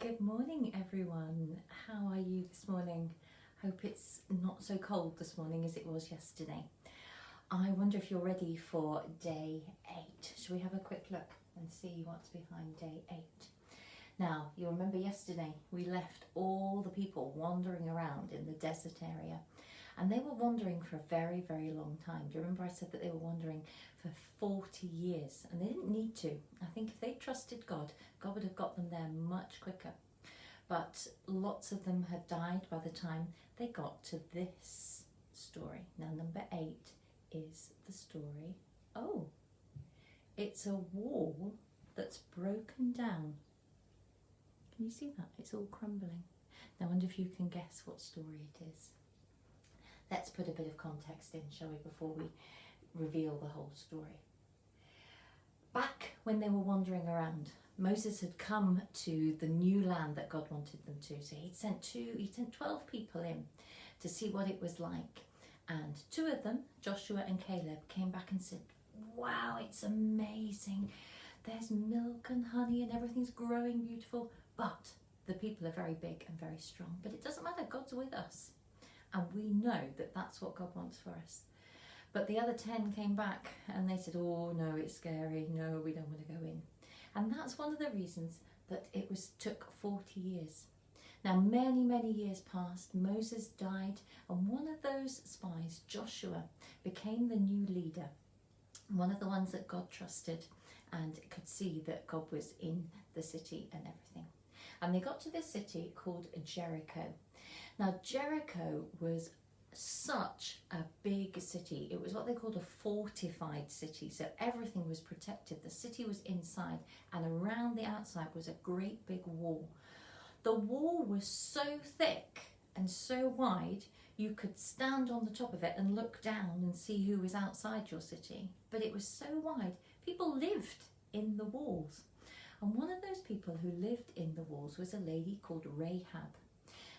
Good morning, everyone. How are you this morning? Hope it's not so cold this morning as it was yesterday. I wonder if you're ready for day 8. Shall we have a quick look and see what's behind day 8? Now, you remember yesterday we left all the people wandering around in the desert area, and they were wandering for a very, very long time. Do you remember I said that they were wandering for 40 years, and they didn't need to. I think if they trusted God, God would have got them there much quicker. But lots of them had died by the time they got to this story. Now, number 8 is the story. Oh, it's a wall that's broken down. Can you see that? It's all crumbling. Now, I wonder if you can guess what story it is. Let's put a bit of context in, shall we, before we reveal the whole story. Back when they were wandering around, Moses had come to the new land that God wanted them to. So he sent 12 people in to see what it was like. And 2 of them, Joshua and Caleb, came back and said, wow, it's amazing. There's milk and honey and everything's growing beautiful. But the people are very big and very strong. But it doesn't matter, God's with us. And we know that that's what God wants for us. But the other 10 came back and they said, oh no, it's scary. No, we don't want to go in. And that's one of the reasons that it took 40 years. Now, many, many years passed. Moses died, and one of those spies, Joshua, became the new leader. One of the ones that God trusted and could see that God was in the city and everything. And they got to this city called Jericho. Now, Jericho was such a big city. It was what they called a fortified city. So everything was protected. The city was inside, and around the outside was a great big wall. The wall was so thick and so wide you could stand on the top of it and look down and see who was outside your city. But it was so wide, people lived in the walls. And one of those people who lived in the walls was a lady called Rahab.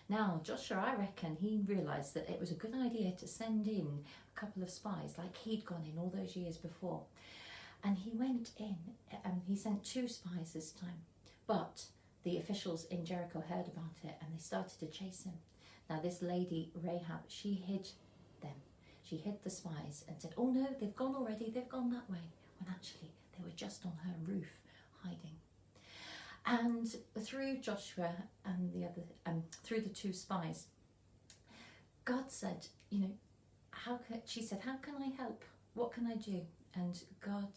Now, Joshua, I reckon he realised that it was a good idea to send in a couple of spies like he'd gone in all those years before. And he went in, he sent 2 spies this time. But the officials in Jericho heard about it and they started to chase him. Now, this lady, Rahab, she hid them. She hid the spies and said, oh no, they've gone already, they've gone that way. When actually they were just on her roof hiding. And through Joshua and through the 2 spies, God said, she said, how can I help? What can I do? And God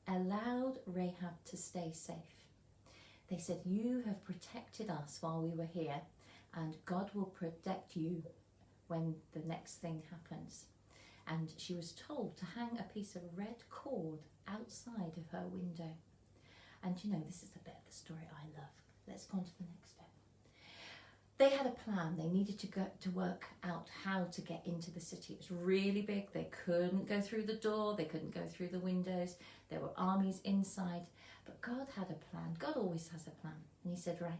allowed Rahab to stay safe. They said, you have protected us while we were here, and God will protect you when the next thing happens. And she was told to hang a piece of red cord outside of her window. And this is the bit of the story I love. Let's go on to the next bit. They had a plan. They needed to work out how to get into the city. It was really big. They couldn't go through the door. They couldn't go through the windows. There were armies inside. But God had a plan. God always has a plan. And he said, right,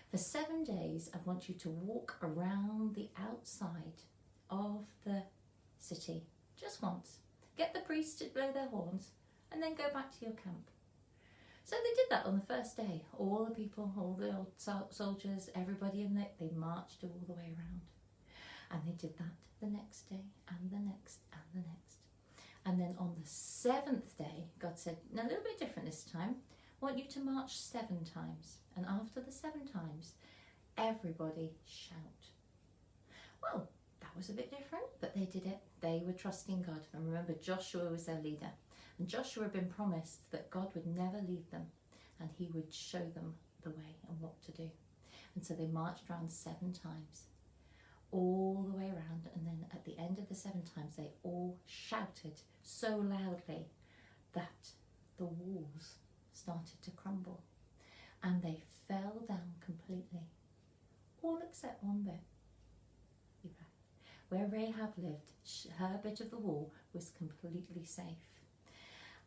for 7 days, I want you to walk around the outside of the city just once. Get the priests to blow their horns and then go back to your camp. So they did that on the first day. All the people, all the old soldiers, everybody in there, they marched all the way around. And they did that the next day and the next and the next. And then on the 7th day, God said, now a little bit different this time. I want you to march 7 times. And after the 7 times, everybody shout. Well, that was a bit different, but they did it. They were trusting God. And remember, Joshua was their leader. And Joshua had been promised that God would never leave them and he would show them the way and what to do. And so they marched around 7 times, all the way around. And then at the end of the 7 times, they all shouted so loudly that the walls started to crumble and they fell down completely, all except one bit. Where Rahab lived, her bit of the wall was completely safe.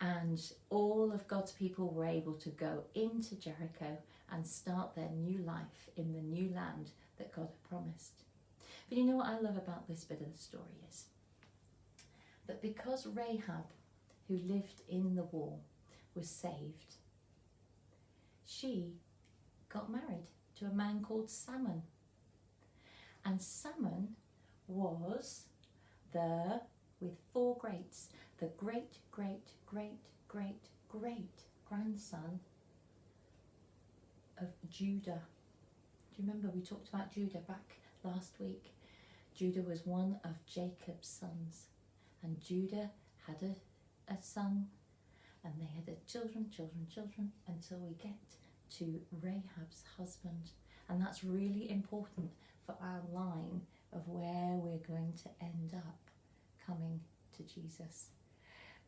And all of God's people were able to go into Jericho and start their new life in the new land that God had promised. But you know what I love about this bit of the story is that because Rahab, who lived in the wall, was saved, she got married to a man called Salmon. And Salmon was with 4 greats, the great, great, great, great, great grandson of Judah. Do you remember we talked about Judah back last week? Judah was one of Jacob's sons, and Judah had a son, and they had children, until we get to Rahab's husband. And that's really important for our line of where we're going to end up coming to Jesus.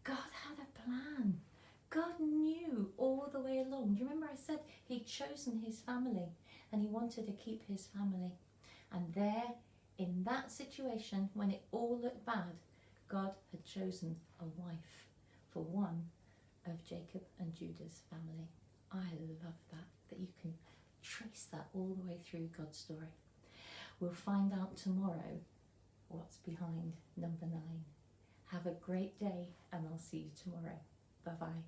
God had a plan. God knew all the way along. Do you remember I said he'd chosen his family and he wanted to keep his family? And there, in that situation, when it all looked bad, God had chosen a wife for one of Jacob and Judah's family. I love that you can trace that all the way through God's story. We'll find out tomorrow what's behind number 9. Have a great day, and I'll see you tomorrow. Bye-bye.